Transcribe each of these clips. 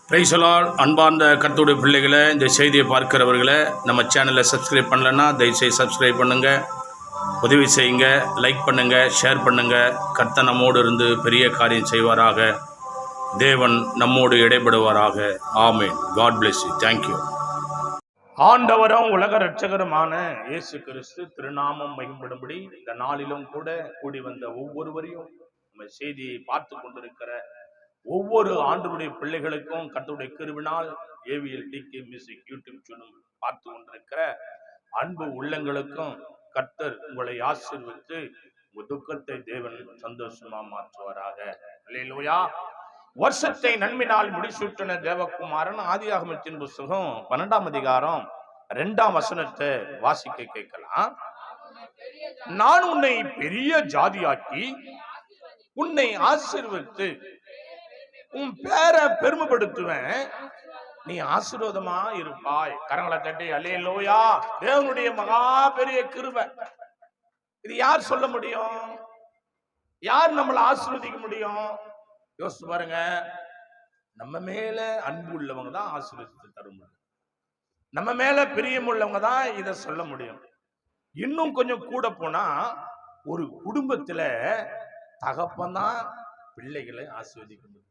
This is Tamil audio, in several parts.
Praise the Lord. அன்பார்ந்த கர்த்தருடைய பிள்ளைகளை, இந்த செய்தியை பார்க்கிறவர்களை, நம்ம சேனலை சப்ஸ்கிரைப் பண்ணலைன்னா தயவுசெய்து சப்ஸ்கிரைப் பண்ணுங்கள், உதவி செய்யுங்க, லைக் பண்ணுங்கள், ஷேர் பண்ணுங்கள். கர்த்தர் நம்மோடு இருந்து பெரிய காரியம் செய்வாராக. தேவன் நம்மோடு இடைபடுவாராக. ஆமென். God bless you. தேங்க்யூ. ஆண்டவரும் உலக இரட்சகருமான இயேசு கிறிஸ்து திருநாமம் மகிமைப்படும்படி இந்த நாளிலும் கூட கூடி வந்த ஒவ்வொருவரையும், நம்ம செய்தியை பார்த்து கொண்டிருக்கிற ஒவ்வொரு ஆண்டவருடைய பிள்ளைகளுக்கும் கர்த்தருடைய கிருபையினால் AVL TK music YouTube channel பார்த்து கொண்டிருக்கிற அன்பு உள்ளங்களுக்கும் கர்த்தர் உங்களை ஆசீர்வதித்து உங்க துக்கத்தை தேவன் சந்தோஷமா மாற்றுவாராக. அல்லேலூயா. வருஷத்தை நன்மையினால் முடிசூட்டின தேவகுமாரன் ஆதியாகமத்தின் புத்தகம் 12ஆம் அதிகாரம் 2ஆம் வசனத்தை வாசிக்க கேட்கலாம். நான் உன்னை பெரிய ஜாதியாக்கி உன்னை ஆசீர்வதித்து உன் பேரை பெருமைப்படுத்துவேன், நீ ஆசீர்வாதமா இருப்பாய். கரங்களை தட்டி அல்லேலூயா. தேவனுடைய மகா பெரிய கிருபை. இது யார் சொல்ல முடியும்? யார் நம்மளை ஆசீர்வதிக்க முடியும்? யோசிச்சு பாருங்க. நம்ம மேல அன்பு உள்ளவங்க தான் ஆசீர்வதித்து தர முடியும். நம்ம மேல பிரியம் உள்ளவங்க தான் இதை சொல்ல முடியும். இன்னும் கொஞ்சம் கூட போனா, ஒரு குடும்பத்துல தகப்பன் தான் பிள்ளைகளை ஆசீர்வதிக்க முடியும்.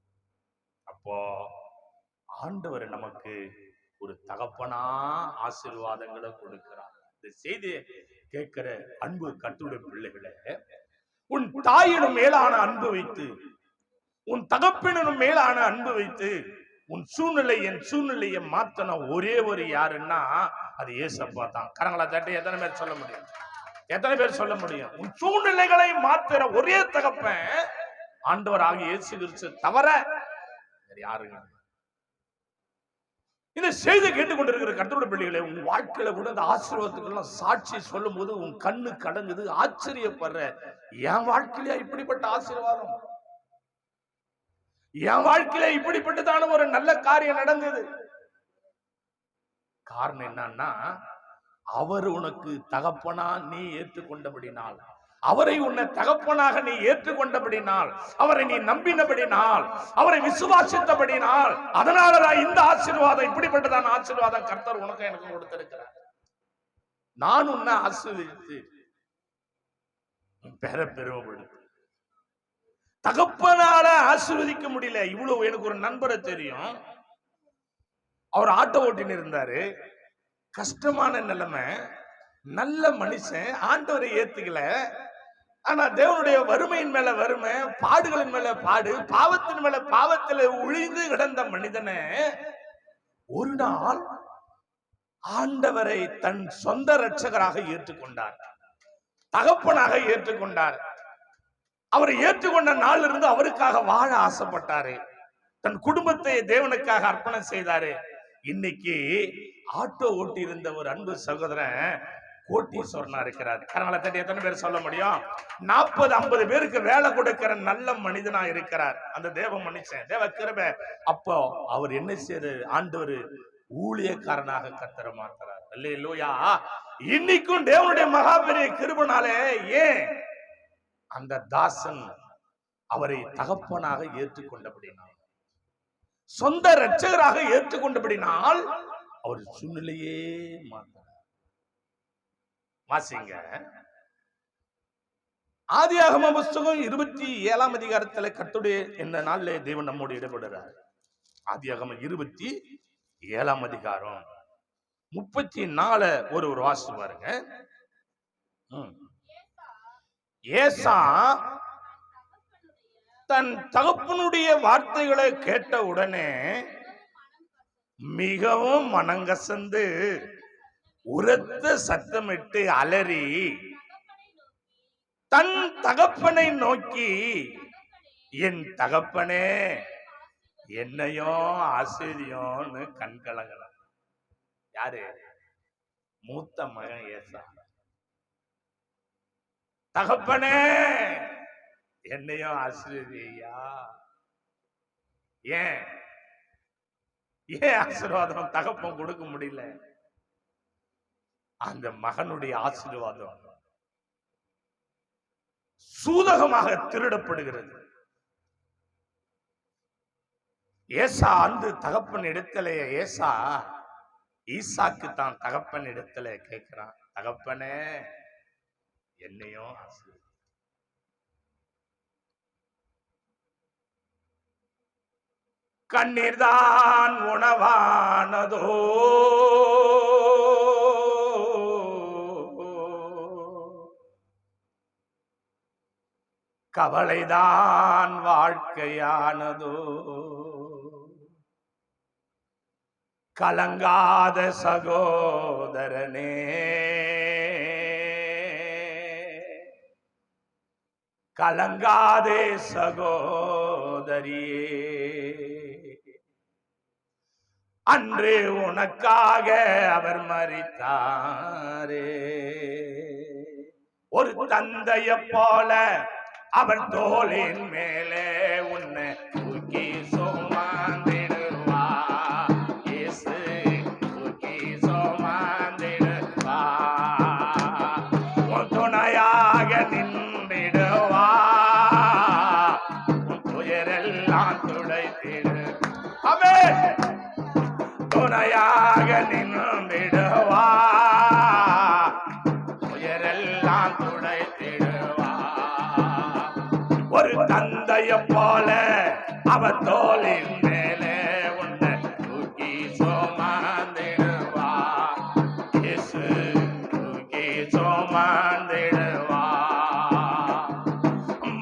அப்போ ஆண்டவர் நமக்கு ஒரு தகப்பனா ஆசீர்வாதங்களை கொடுக்கிறார். இந்த செய்தியை கேட்கிற அன்பு கர்த்தருடைய பிள்ளைகளை, உன் தாயினும் மேலான அன்பு வைத்து, உன் தகப்பனும் மேலான அன்பு வைத்து உன் என் சூழ்நிலையை மாத்தன ஒரே ஒரு யாருன்னா அது ஏசப்பா தான். கரங்களை தட்டி எத்தனை பேர் சொல்ல முடியும்? எத்தனை பேர் சொல்ல முடியும்? உன் சூழ்நிலைகளை மாத்துற ஒரே தகப்பன் ஆண்டவர் ஆகிய இயேசு கிறிஸ்து தவிர யாருங்க? இந்த செய்தி கேட்டுக்கொண்டிருக்கிற கர்த்தருடைய பிள்ளைகளை, உன் வாழ்க்கையில கூட இந்த ஆசீர்வாதத்துக்கெல்லாம் சாட்சி சொல்லும் போது உன் கண்ணு கடங்குது, ஆச்சரியப்படுற. என் வாழ்க்கையில இப்படிப்பட்ட ஆசீர்வாதம், என் வாழ்க்கையில இப்படிப்பட்டதான ஒரு நல்ல காரியம் நடந்தது. காரணம் என்னன்னா, அவர் உனக்கு தகப்பனா நீ ஏற்றுக்கொண்டபடினால், அவரை உன்னை தகப்பனாக நீ ஏற்றுக்கொண்டபடினால், அவரை நீ நம்பினபடினால், அவரை விசுவாசித்தபடினால், அதனாலதான் இந்த ஆசீர்வாதம், இப்படிப்பட்டதான ஆசீர்வாதம் கர்த்தர் உனக்கு எனக்கு கொடுத்திருக்கிறார். நான் உன்னை ஆசீர்வதித்து பெருமைப்படுத்து. தகப்பனால ஆசீர்வதிக்க முடியல. இவ்வளவு எனக்கு ஒரு நண்பரை தெரியும். அவர் ஆட்டோ ஓட்டின்னு இருந்தாரு. கஷ்டமான நிலைமை, நல்ல மனுஷன், ஆண்டவரை ஏத்துக்கல. ஆனா தேவனுடைய வறுமையின் மேல வறுமை, பாடுகளின் மேல பாடு, பாவத்தின் மேல பாவத்தில் உழிந்து கிடந்த மனிதனை ஒரு நாள் ஆண்டவரை தன் சொந்த இரட்சகராக ஏற்றுக்கொண்டார், தகப்பனாக ஏற்றுக்கொண்டார். அவரை ஏற்றுக்கொண்ட நாள் இருந்து அவருக்காக வாழ ஆசைப்பட்டாரு. தன் குடும்பத்தை தேவனுக்காக அர்ப்பணம் செய்தாரு. இன்னைக்கு ஆட்டோ ஓட்டி இருந்த ஒரு அன்பு சகோதரன் கோட்டீஸ்வரனா இருக்கிறார். கரங்களை தட்டி எத்தனை பேர் சொல்ல முடியும்? 40-50 பேருக்கு வேலை கொடுக்கிற நல்ல மனிதனா இருக்கிறார் அந்த தேவ மனுஷன், தேவ கிருபை. அப்போ அவர் என்ன செய்து ஆண்டவர் ஊழியக்காரனாக கர்த்தரை மாத்துறார். அல்லேலூயா. இன்னைக்கும் தேவனுடைய மகா பெரிய கிருபைனாலே ஏன் அந்த தாசன் அவரை தகப்பனாக ஏற்றுக்கொண்டபடினால், சொந்த இரட்சகராக ஏற்றுக்கொண்டபடினால் அவர் சூழ்நிலையே மாற்றார். வாசிங்க ஆதியாகம புத்தகம் 27ஆம் அதிகாரத்தில் கர்த்தருடைய இந்த நாளிலே தேவன் நம்மோடு ஈடுபடுறார். ஆதியாகமம் 27ஆம் அதிகாரம் 34 ஒரு வாசி பாருங்க. ஏசா தன் தகப்பனுடைய வார்த்தைகளை கேட்ட உடனே மிகவும் மனங்கசந்து உரத்த சத்தமிட்டு அலறி தன் தகப்பனை நோக்கி, என் தகப்பனே என்னையும் ஆசீர்வதியோன்னு கண்கலங்கலாம். யாரு? மூத்த மகன் ஏசா. தகப்பனே என்னையும் ஆசீர்வதியா. ஏன் ஆசீர்வாதம் தகப்பன் கொடுக்க முடியல? அந்த மகனுடைய ஆசீர்வாதம் சூதகமாக திருடப்படுகிறது. ஏசா அந்த தகப்பன் இடத்துல ஏசா ஈசாக்கு தான் தகப்பன் இடத்துல கேட்கிறான், தகப்பனே என்னையும் கண்ணீர் தான் உணவானதோ, கவலைதான் வாழ்க்கையானதோ, கலங்காத சகோதரனே கலங்காதே சகோதரியே, அன்று உனக்காக அவர் மரித்தாரே. ஒரு தந்தைய போல அவர் தோளின் மேலே உன்னை தூக்கி சுமந்திடுவா. இயேசு தூக்கி சுமந்திடுவா. உன் துணையாக நின்றிடுவா. உன் துயரெல்லாம் துடைத்திடு. ஆமென். துணையாக நின்றிடுவா. துயரெல்லாம் துடைத்திடுவா. ஒரு தந்தைய போல அவர் தோளின் மேலே உன்னை தூக்கி சுமந்திடுவா. இயேசு தூக்கி சுமந்திடுவா.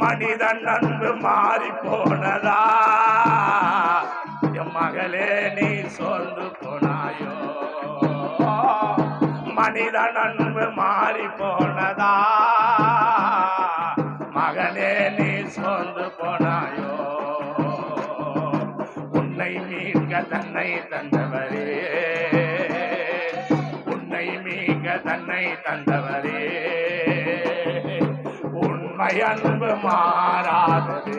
மனிதன் அன்பு மாறி போனதா, என் மகளே நீ சோர்ந்து போனாயோ. மனிதன் அன்பு மாறி போனதா, மகனே நீ சோர்ந்து போனாயோ. உன்னை மீட்க தன்னை தந்தவரே, உன்னை மீட்க தன்னை தந்தவரே. உண்மை அன்பு மாறாதது,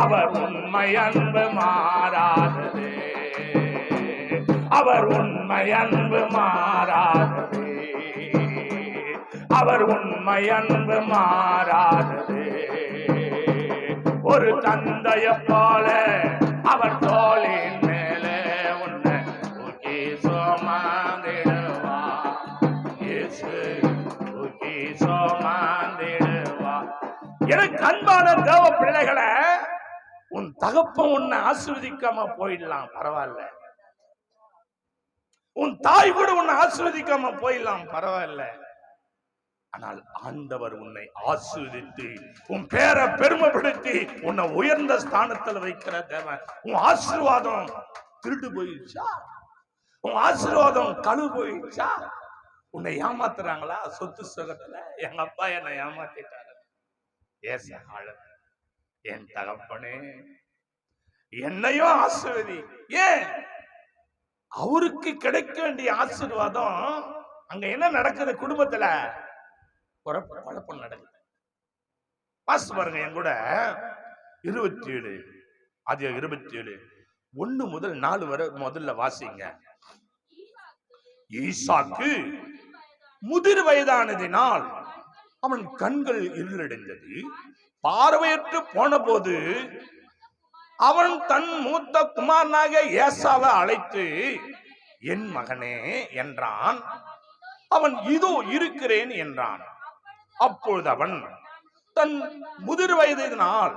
அவர் உண்மை அன்பு மாறாதது, அவர் உண்மை அன்பு மாறாதது, அவர் உண்மை அன்பு மாறாதது. ஒரு தந்தைய போல அவர் தோளின் மேலே உன்னை தூக்கி சுமந்திடுவா. இயேசு தூக்கி சுமந்திடுவா. எனக்கு அன்பான தேவ பிள்ளைகளை, உன் தகப்பன் உன்னை ஆசீர்வதிக்காம போயிடலாம், பரவாயில்ல. உன் தாய் கூட உன்னை ஆசீர்வதிக்காம போயிடலாம், பரவாயில்ல. ஆனால் ஆண்டவர் உன்னை ஆசீர்வதித்து உன் பேரை பெருமைப்படுத்தி உன்னை உயர்ந்த ஸ்தானத்தில் வைக்கிற தேவன். உன் ஆசீர்வாதம் திருடு போயிடுச்சா? உன் ஆசீர்வாதம் கழு போயிடுச்சா? உன்னை ஏமாத்துறாங்களா? சொத்து சுகத்துல எங்க அப்பா என்னை ஏமாத்திட்டாரு. என் தகப்பனே என்னையும் ஆசீர்வதி. ஏன்? அவருக்கு கிடைக்க வேண்டிய ஆசீர்வாதம் அங்க என்ன நடக்குது? குடும்பத்துல குழப்பம் நடக்குது. வாசி பாருங்க என் கூட 27 அதிகாரம் 27 1 முதல் 4 வரை முதல்ல வாசிங்க. ஈசாக்கு முதிர் வயதானதினால் அவன் கண்கள் இருளடைந்தது. பார்வையற்று போன போது அவன் தன் மூத்த குமாரனாக ஏசாவை அழைத்து, என் மகனே என்றான். அவன் இதோ இருக்கிறேன் என்றான். அப்பொழுது அவன் தன் முதிர் வயதினால்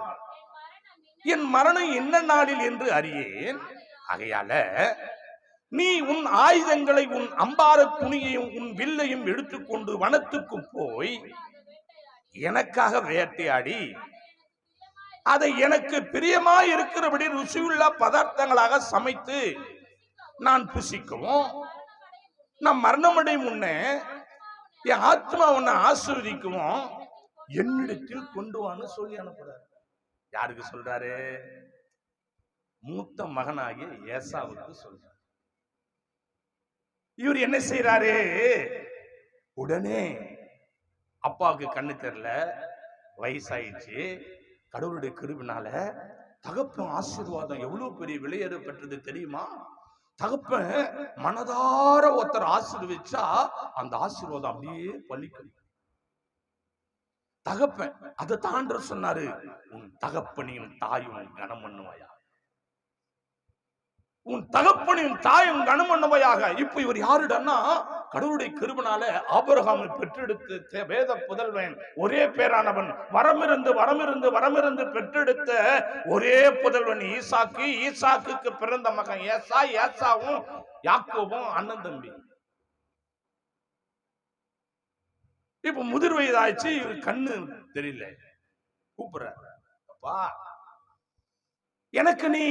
என் மரணம் என்ன நாளில் என்று அறியேன். ஆகையால நீ உன் ஆயுதங்களை, உன் அம்பார துணியையும் உன் வில்லையும் எடுத்துக்கொண்டு வனத்துக்கு போய் எனக்காக வேட்டையாடி அதை எனக்கு பிரியமாய் இருக்கிறபடி ருசியுள்ள பதார்த்தங்களாக சமைத்து நான் புசிக்கவும், நான் மரணமடையும் முன்னே என் ஆத்மா உன்னை ஆசீர்வதிக்கவும் என்னிடத்தில் கொண்டு வான்னு சொல்லி அனுப்புறாரு. யாருக்கு சொல்றாரு? மூத்த மகனாகிய ஏசாவுக்கு சொல்றாரு. இவர் என்ன செய்யறாரு? உடனே அப்பாவுக்கு கண்ணு தெரியல, வயசாயிடுச்சு. கடவுளுடைய கிருபையினால தகப்பன் ஆசீர்வாதம் எவ்வளவு பெரிய விலையேற பெற்றது தெரியுமா? தகப்பன் மனதார ஒருத்தர் ஆசீர்வதிச்சா அந்த ஆசீர்வாதம் அப்படியே பலிக்கும். தகப்பன் அதை தாண்ட சொன்னாரு, உன் தகப்பனையும் தாயும் கனம் பண்ணுவாயா. உன் தகப்பனின் தாயும் கனமன்னவையாக. இப்ப இவர் யாருடன்னா கடவுளுடைய கிருபையால ஆபிரகாமை பெற்றெடுத்து வேத புதல்வன், ஒரே பேரானவன், வரமிருந்து பெற்றெடுத்த ஒரே புதல்வன் ஈசாக்கு. ஈசாக்குக்கு பிறந்த மகன் ஏசா. ஏசாவும் யாக்கோபும் அண்ணன் தம்பி. இப்ப முதிர் வயதாச்சு, இவர் கண்ணு தெரியல, கூப்பிடுற, அப்பா எனக்கு நீ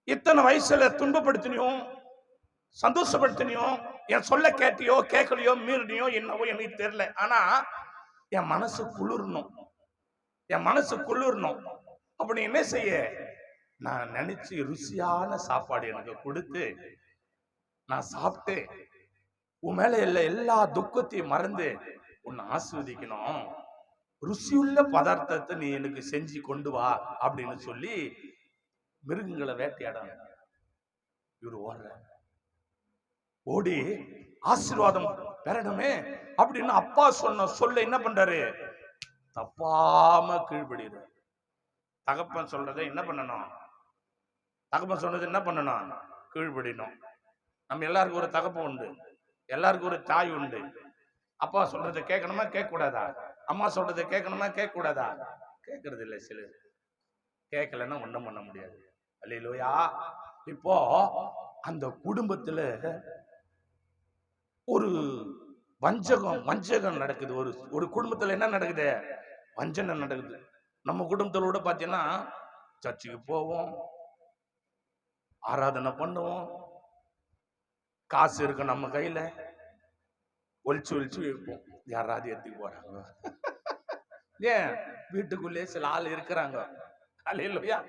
இத்தனை வயசுல துன்பப்படுத்தினியோ சந்தோஷப்படுத்தினியோ, என் சொல்ல கேட்டியோ கேட்கலையோ மீறினியோ என்னவோ எனக்கு தெரியல. ஆனா என் மனசு குளிரணும், அப்படி என்ன செய்ய, நான் நினைச்சு ருசியான சாப்பாடு எனக்கு கொடுத்து நான் சாப்பிட்டு உன் மேல எல்லா துக்கத்தையும் மறந்து உன்னை ஆஸ்வதிக்கணும். ருசியுள்ள பதார்த்தத்தை நீ எனக்கு செஞ்சு கொண்டு வா அப்படின்னு சொல்லி மிருகங்களை வேட்டையாட இவர் ஓடி ஆசீர்வாதம் பெறணுமே அப்படின்னு அப்பா சொன்ன சொல்ல என்ன பண்றாரு, தப்பாம கீழ்படுகிறார். தகப்பன் சொல்றதை என்ன பண்ணணும், தகப்பன் சொன்னது என்ன பண்ணணும், கீழ்படினோம். நம்ம எல்லாருக்கும் ஒரு தகப்பன் உண்டு, எல்லாருக்கும் ஒரு தாய் உண்டு. அப்பா சொல்றதை கேட்கணுமா கேட்க கூடாதா, அம்மா சொல்றதை கேட்கணுமா கேட்க கூடாதா, கேட்கறது இல்லை. சிலர் கேட்கலன்னா ஒண்ணும் பண்ண முடியாது. அல்லேலூயா. இப்போ அந்த குடும்பத்துல ஒரு வஞ்சகம் நடக்குது. ஒரு குடும்பத்துல என்ன நடக்குது, வஞ்சனை நடக்குது. நம்ம குடும்பத்தோட பாத்தீங்கன்னா சர்ச்சுக்கு போவோம், ஆராதனை பண்ணுவோம், காசு இருக்கு நம்ம கையில, ஒளிச்சு வைப்போம், யாராவது எடுத்துக்கு போறாங்க. ஏன், வீட்டுக்குள்ளே சில ஆள் இருக்கிறாங்க. அல்லேலூயா.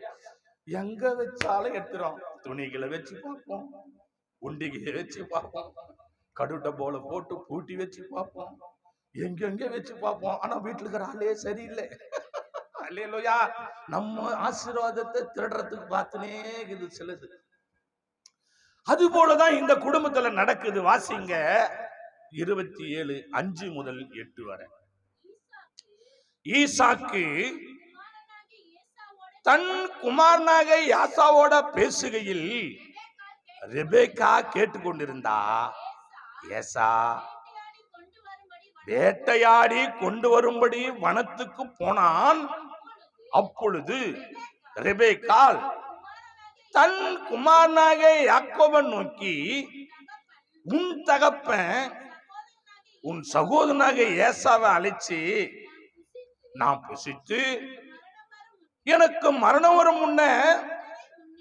எங்க வச்சாலும் எடுத்துறோம். துணிகளை வச்சு பார்ப்போம், உண்டிகையை வச்சு பார்ப்போம், கடுட்ட போல போட்டு பூட்டி வச்சு பார்ப்போம், எங்க வச்சு பார்ப்போம். ஆனா வீட்டுல இருக்கிற ஆளே சரியில்லை. அல்லேலூயா. நம்ம ஆசீர்வாதத்தை திருடுறதுக்கு பார்த்துனே இது சிலது. அது போலதான் இந்த குடும்பத்துல நடக்குது. வாசிங்க 27:5 முதல் 8 வரை. ஈசாக்கு தன் குமாரனாக யாசாவோட பேசுகையில் ரெபேக்கா கேட்டுக்கொண்டிருந்தா. ஏசா வேட்டையாடி கொண்டு வரும்படி வனத்துக்கு போனான். அப்பொழுது ரெபேக்காள் தன் குமாரனாக யாக்கோபன் நோக்கி, உன் தகப்பன் உன் சகோதரனாக ஏசாவை அழைச்சி, நான் புசித்து எனக்கு மரணம் வரும் முன்ன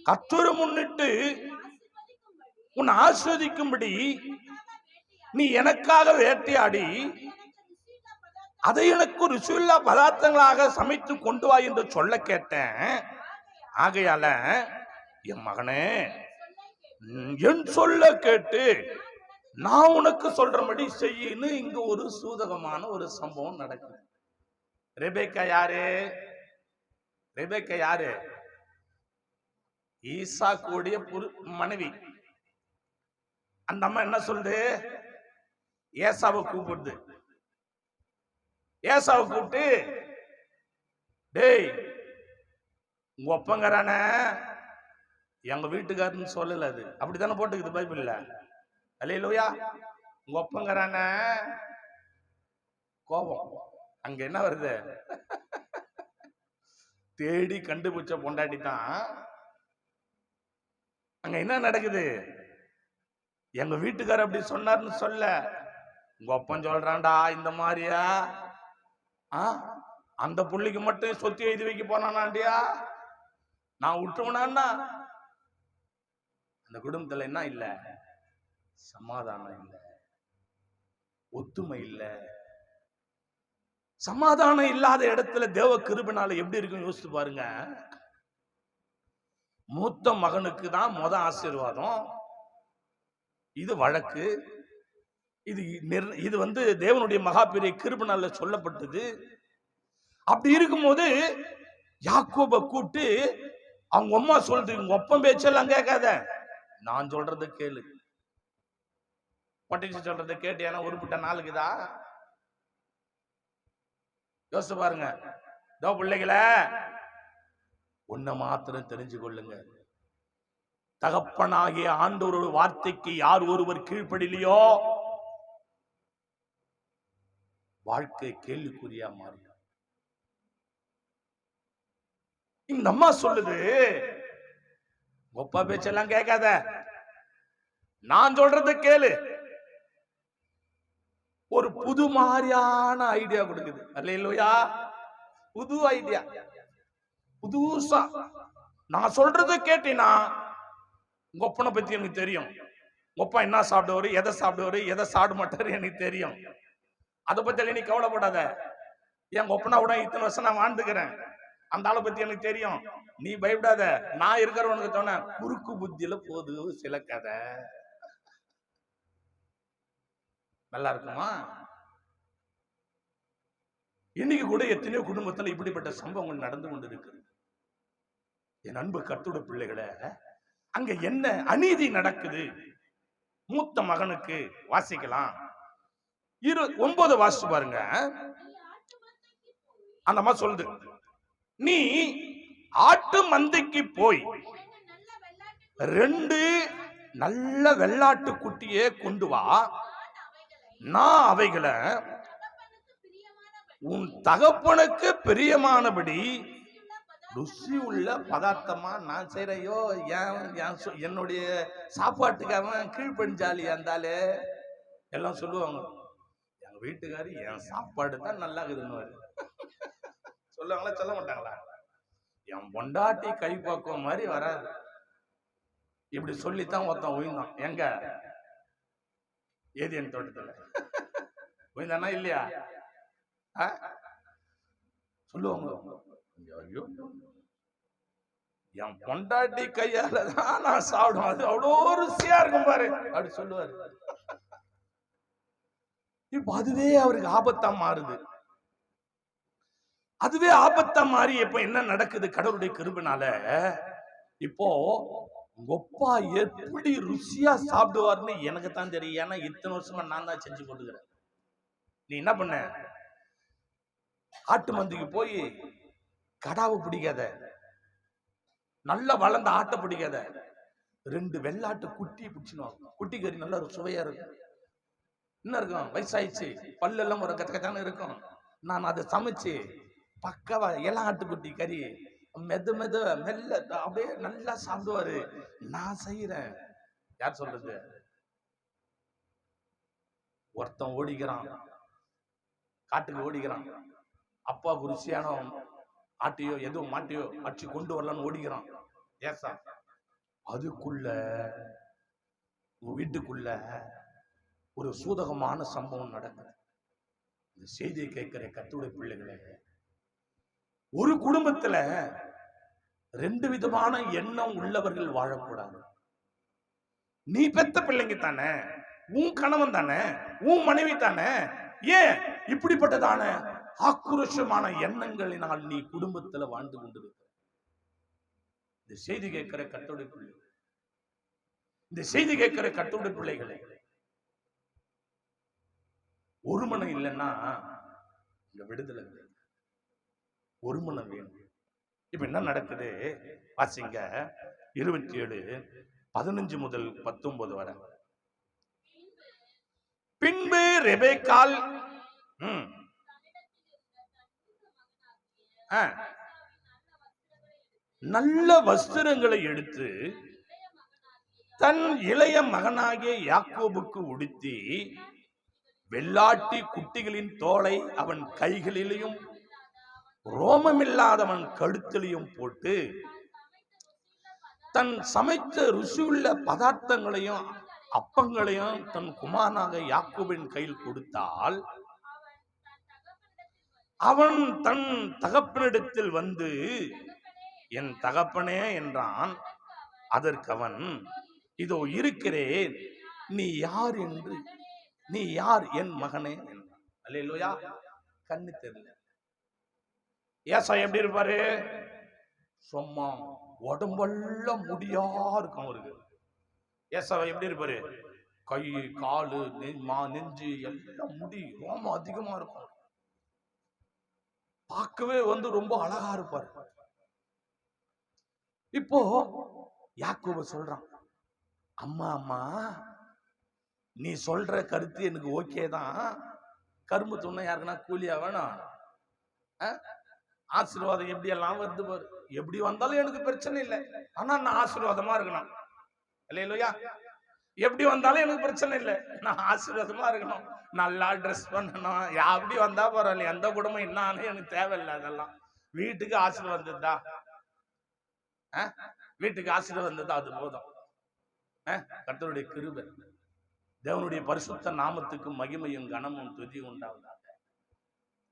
கர்த்தரை முன்னிட்டு உன் ஆஸ்வதிக்கும்படி நீ எனக்காக வேட்டையாடி அதை எனக்கு ருசியுள்ள பதார்த்தங்களாக சமைத்து கொண்டு வா என்று சொல்ல கேட்டேன். ஆகையால என் மகனே, என் சொல்ல கேட்டு நான் உனக்கு சொல்றபடி செய்யின்னு இங்க ஒரு சூதகமான ஒரு சம்பவம் நடக்குது. ரெபேக்கா யாரு? ரெபேக்கா யாரு? ஈசாக்குடைய மனைவி. அந்த அம்மா என்ன சொல்லுது, ஏசாவை கூப்பிடுது. ஏசாவை கூப்பிட்டு, டேய் உங்க ஒப்பங்கிறான எங்க வீட்டுக்காரன்னு சொல்லல, அது அப்படித்தானே போட்டுக்குது பைபிள்ல. அல்லேலூயா. உங்க ஒப்பங்கிறான கோபம். அங்க என்ன வருது, தேடி கண்டுபிடிச்ச பொண்டாட்டி தான். அங்க என்ன நடக்குது, எங்க வீட்டுக்காரர் அப்படி சொன்னார்னு சொல்ல, உங்க ஒப்பன் சொல்றான்டா இந்த மாதிரியா, அந்த புள்ளிக்கு மட்டும் சொத்து எழுதி வைக்க போனாண்டியா, நான் விட்டுவனான்னா. அந்த குடும்பத்துல என்ன இல்ல, சமாதானம் இல்ல, ஒத்துமை இல்ல. சமாதானம் இல்லாத இடத்துல தேவ கிருபைனால எப்படி இருக்குன்னு யோசிச்சு பாருங்க. மூத்த மகனுக்கு தான் ஆசீர்வாதம். இது வழக்கு. இது தேவனுடைய மகா பெரிய கிருபைனால சொல்லப்பட்டது. அப்படி இருக்கும்போது யாக்கோபை கூப்பிட்டு அவங்க அம்மா சொல்றது, உங்க ஒப்பம் பேச்செல்லாம் கேட்காத, நான் சொல்றத கேளு. பட்டிச்சு சொல்றத கேட்டு ஏன்னா உருப்பிட்ட நாளுக்குதா? யோசிச்சு பாருங்க. பிள்ளைகளை ஒன்ன மாத்திரம் தெரிஞ்சு கொள்ளுங்க, தகப்பனாகிய ஆண்டவரோட வார்த்தைக்கு யார் ஒருவர் கீழ்ப்படிலையோ வாழ்க்கை கேள்விக்குறியா மாறும். இந்த அம்மா சொல்லுது, ஒப்பா பேச்செல்லாம் கேட்காத, நான் சொல்றது கேளு. ஒரு புது மாதிரியான ஐடியா கொடுக்குது. அல்லேலூயா. புது ஐடியா, புதுசா. நான் சொல்றது கேட்டீனா உங்க ஒப்பனை பத்தி எனக்கு தெரியும். ஒப்பா என்ன சாப்பிடுவாரு, எதை சாப்பிடுவாரு, எதை சாப்பிட மாட்டாரு எனக்கு தெரியும். அதை பத்தி நீ கவலைப்படாத. என் ஒப்பனா கூட இத்தனை வருஷம் நான் வாழ்ந்துக்கிறேன். அந்த ஆளை பத்தி எனக்கு தெரியும். நீ பயப்படாத. நான் இருக்கிறவனுக்கு சொன்ன குறுக்கு புத்தியில போது சில கதை. நல்லா இருக்குமா? இன்னைக்கு கூட எத்தனையோ குடும்பத்துல இப்படிப்பட்ட சம்பவங்கள் நடந்து கொண்டு இருக்கு. என் அன்பு கர்த்தருடைய பிள்ளைகளை, அங்க என்ன அநீதி நடக்குது? மூத்த மகனுக்கு வாசிக்கலாம். 9 வாசிச்சு பாருங்க. அந்த அம்மா சொல்லுது, நீ ஆட்டு மந்தைக்கு போய் 2 நல்ல வெள்ளாட்டு குட்டியே கொண்டு வா. நான் அவைகளை உன் தகப்பனுக்கு பிரியமானபடி ருசி உள்ள பதார்த்தமா நான் செய்யறையோ. என்னுடைய சாப்பாட்டுக்கு அவன் கீழ்படிஞ்சாலி இருந்தாலே எல்லாம் சொல்லுவாங்க, எங்க வீட்டுக்காரி என் சாப்பாடு தான் நல்லா இருக்குதுன்னு சொல்லுவாங்களா சொல்ல மாட்டாங்களா? என் பொண்டாட்டி கை பக்குவம் மாதிரி வராது. இப்படி சொல்லித்தான் ஒருத்தன் உயிர்ந்தான். எங்க ஏதியன் தோட்டத்துல உயிர்ந்தானா இல்லையா? சொல்லுவாங்க, ஐயோ என் பொண்டாட்டி கையால தான் நான் சாப்பிடுவேன், அது அவ்வளோ ருசியா இருக்கும் பாரு அப்படி சொல்லுவாரு. இப்ப அதுவே அவருக்கு ஆபத்தா மாறுது. அதுவே ஆபத்தா மாறி இப்ப என்ன நடக்குது? கடவுளுடைய கிருபைனால இப்போ ஒப்பா எப்படி ருசியா சாப்பிடுவார்னு எனக்கு தான் தெரியும். ஏன்னா இத்தனை வருஷமா நான் தான் செஞ்சு கொடுக்குறேன். நீ என்ன பண்ண? ஆட்டு மந்திக்கு போய் கடாவை பிடிக்காத, நல்ல வளர்ந்த ஆட்டை பிடிக்காத, 2 வெள்ளாட்டு குட்டியை பிடிச்சுன்னு. குட்டி கறி நல்லா சுவையா இருக்கும். என்ன இருக்கும்? வயசாயிடுச்சு, பல்லெல்லாம் ஒரு கச்சக்கச்சான இருக்கும். நான் அதை சமைச்சு பக்கவா இளம் ஆட்டுக்குட்டி கறி மெது மெல்ல அப்படியே நல்லா சாப்பிடுவாரு. நான் செய்யறேன். யார் சொல்றது? ஒருத்தன் ஓடிக்கிறான், காட்டுக்கு ஓடிக்கிறான். அப்பா ருசியான ஆட்டையோ ஏதோ மாட்டையோ அடிச்சு கொண்டு வரலான்னு ஓடிக்கிறான். ஏசா அதுக்குள்ள வீட்டுக்குள்ள ஒரு சூதகமான சம்பவம் நடக்குது. இந்த செய்தியை கேட்கிற கர்த்தருடைய பிள்ளைகளே, ஒரு குடும்பத்துல 2 விதமான எண்ணம் உள்ளவர்கள் வாழக்கூடாது. நீ பெத்த பிள்ளைங்க தானே, உன் கணவன் தானே, உன் மனைவி தானே, ஏன் இப்படிப்பட்டதான ஆக்ரோஷமான எண்ணங்களினால் நீ குடும்பத்துல வாழ்ந்து கொண்டிருக்க? இந்த செய்தி கேட்கிற கர்த்தருடைய பிள்ளைகள், இந்த செய்தி கேட்கிற கர்த்தருடைய பிள்ளைகளை, ஒரு மனம் இல்லைன்னா இந்த விடுதலை ஒரு மனம் வேணும். இப்ப என்ன நடக்குது வாசிங்க. 27:15 முதல் 19 வரை. பின்பு ரெபெக்காள் நல்ல வஸ்திரங்களை எடுத்து தன் இளைய மகனாகிய யாக்கோபுக்கு உடுத்தி வெள்ளாட்டி குட்டிகளின் தோலை அவன் கைகளிலையும் ரோமமில்லாதவன் கழுத்திலையும் போட்டு தன் சமைத்த ருசியுள்ள பதார்த்தங்களையும் அப்பங்களையும் தன் குமாரனாக யாக்கோபின் கையில் கொடுத்தால் அவன் தன் தகப்பனிடத்தில் வந்து என் தகப்பனே என்றான். அதற்கு அவன், இதோ இருக்கிறேன், நீ யார் என்று, நீ யார் என் மகனே என்றான். அல்லேலூயா. கண்ணு தெரியல. ஏசா எப்படி இருப்பாரு? சும்மா உடம்பெல்லாம் முடியா இருக்கும் அவருக்கு. ஏசாவை எப்படி இருப்பாரு? கை காலு நெஞ்சு எல்லாம் முடி ரோமம் அதிகமா இருக்கும். பார்க்கவே ரொம்ப அழகா இருப்பாரு. இப்போ யாக்கோபு சொல்றான், அம்மா அம்மா நீ சொல்ற கருத்து எனக்கு ஓகே தான். கரும்பு துண்ண யாருக்குன்னா கூலியா வேணும்? ஆசீர்வாதம் எப்படி எல்லாம் வருது பாரு. எப்படி வந்தாலும் எனக்கு பிரச்சனை இல்லை, ஆனா நான் ஆசீர்வாதமா இருக்கணும். இல்லையா? எப்படி வந்தாலும் எனக்கு பிரச்சனை இல்லை, நான் ஆசீர்வாதமா இருக்கணும். நல்லா ட்ரெஸ் பண்ணணும். எப்படி வந்தா பரவாயில்ல, எந்த குடும்பம் என்னான்னு எனக்கு தேவையில்லை. அதெல்லாம் வீட்டுக்கு ஆசீர்வாதம் வந்ததா, வீட்டுக்கு ஆசீர்வாதம் வந்ததா, அது போதும். கர்த்தருடைய கிருபை, தேவனுடைய பரிசுத்த நாமத்துக்கு மகிமையும் கனமும் துதியும் உண்டாவதாக.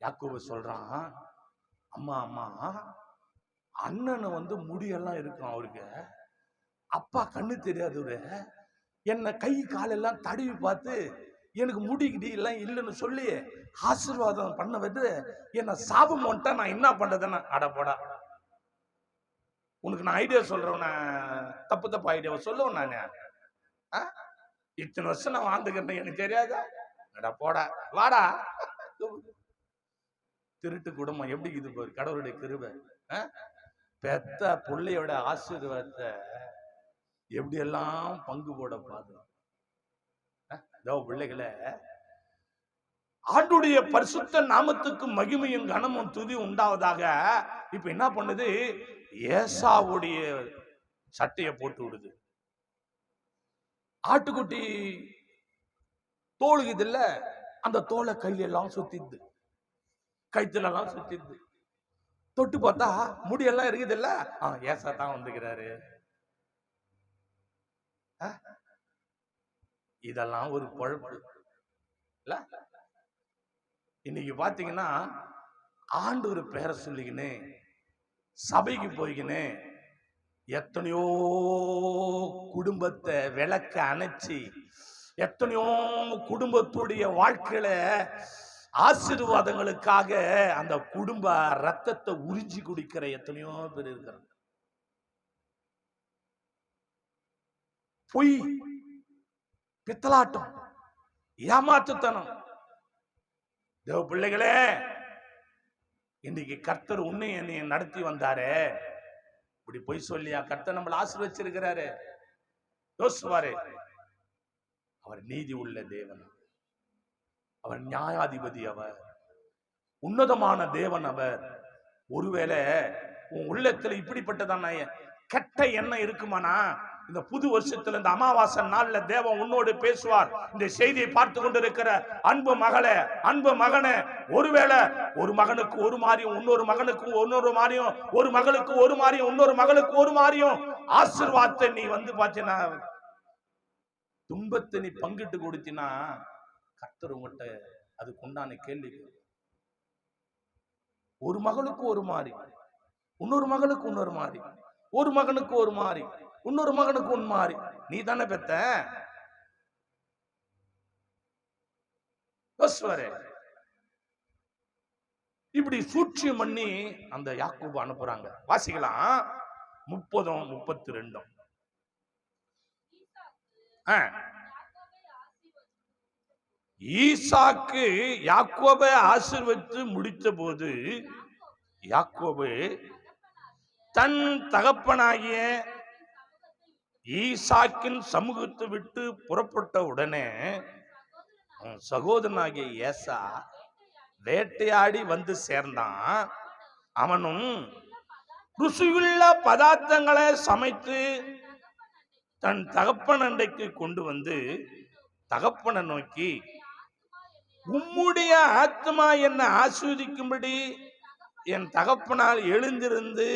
யாக்கோபு சொல்றான், அம்மா அம்மா அண்ணனை முடியெல்லாம் இருக்கும் அவருக்கு, அப்பா கண்ணு தெரியாதவரு என்ன கை காலெல்லாம் தடவி பார்த்து எனக்கு முடிக்கிட்டி எல்லாம் இல்லைன்னு சொல்லி ஆசீர்வாதம் பண்ண வந்து என்ன சாபம் வந்துட்டா நான் என்ன பண்றதுன்னா, அடப்போடா உனக்கு நான் ஐடியா சொல்றேன், தப்பு தப்பு ஐடியாவை சொல்லுவேன் நானு. இத்தனை வருஷம் நான் வாழ்ந்துக்கிறேன், எனக்கு தெரியாதா? போடா வாடா. திருட்டு குடும்பம் எப்படி இது போய் கடவுளுடைய கிருபை, பெத்த பிள்ளையோட ஆசீர்வாதத்தை எப்படி எல்லாம் பங்கு போட பாதுகாப்பு. பிள்ளைகளை ஆண்டுடைய பரிசுத்த நாமத்துக்கு மகிமையும் கனமும் துதி உண்டாவதாக. இப்ப என்ன பண்ணுது, ஏசாவுடைய சட்டையை போட்டு விடுது. ஆட்டுக்குட்டி தோலுக்குது இல்ல, அந்த தோலை கையில எல்லாம் சுத்திது, கைத்துல எல்லாம் சுத்திது. தொட்டு பார்த்தா முடியெல்லாம் இருக்குது இல்ல, ஏசா தான் வந்துக்கிறாரு. இதெல்லாம் ஒரு பொழப்பு இல்ல. இன்னைக்கு பாத்தீங்கன்னா ஆண்டு ஒரு பேரை சொல்லிக்கின்னு சபைக்கு போய்க்கின்னு எத்தனையோ குடும்பத்தை விளக்க அணைச்சி, எத்தனையோ குடும்பத்துடைய வாழ்க்கையில ஆசீர்வாதங்களுக்காக அந்த குடும்ப ரத்தத்தை உறிஞ்சி குடிக்கிற எத்தனையோ பேர் இருக்கிறாங்க. பொய், பித்தலாட்டம், ஏமாற்றுத்தனம். தேவ பிள்ளைகளே, இன்னைக்கு கர்த்தர் உன்னை என்னை நடத்தி வந்தாரு. இப்படி பொய் சொல்லியா கர்த்தர் நம்மளை ஆசீர்வச்சிருக்கிறாரு? யோசிப்பாரு. அவர் நீதி உள்ள தேவன், அவர் நியாயாதிபதி, அவர் உன்னதமான தேவன். அவர் ஒருவேளை உன் உள்ளத்துல இப்படிப்பட்டதான கெட்ட எண்ணம் இருக்குமானா, இந்த புது வருஷத்துல இந்த அமாவாசை நாள்ல தேவன் உன்னோடு பேசுவார். இந்த செய்தியை பார்த்து கொண்டிருக்கிற அன்பு மகளே, அன்பு மகனே, ஒருவேளை ஒரு மகனுக்கு ஒரு மாதிரியும், இன்னொரு மகனுக்கு இன்னொரு மாதிரியும், ஒரு மகளுக்கு ஒரு மாதிரியும், இன்னொரு மகளுக்கு ஒரு மாதிரியும் ஆசீர்வாதத்தை நீ பாத்தீங்கன்னா, துன்பத்தை நீ பங்கிட்டு கொடுத்தினா, கர்த்தர் உங்கள்கிட்ட அதுக்கு உண்டான கேள்வி. ஒரு மகளுக்கு ஒரு மாதிரி, இன்னொரு மகளுக்கு இன்னொரு மாதிரி, ஒரு மகனுக்கு ஒரு மாதிரி, இன்னொரு மகனுக்கு ஒன் மாதிரி. நீ தானே பெத்த. இப்படி சூழ்ச்சியம் பண்ணி அந்த யாக்கோபு அனுப்புறாங்க. வாசிக்கலாம் 30-32. ஈசாக்கு யாக்கோபை ஆசீர்வதித்து முடித்த போது, யாக்கோபு தன் தகப்பனாகிய ஈசாக்கின் சமூகத்தை விட்டு புறப்பட்ட உடனே சகோதரனாகிய ஏசா வேட்டையாடி வந்து சேர்ந்தான். அவனும் ருசியுள்ள பதார்த்தங்களை சமைத்து தன் தகப்பன் அண்டைக்கு கொண்டு வந்து தகப்பனை நோக்கி, உம்முடைய ஆத்மா என்னை ஆஸ்வதிக்கும்படி என் தகப்பனால் எழுந்திருந்து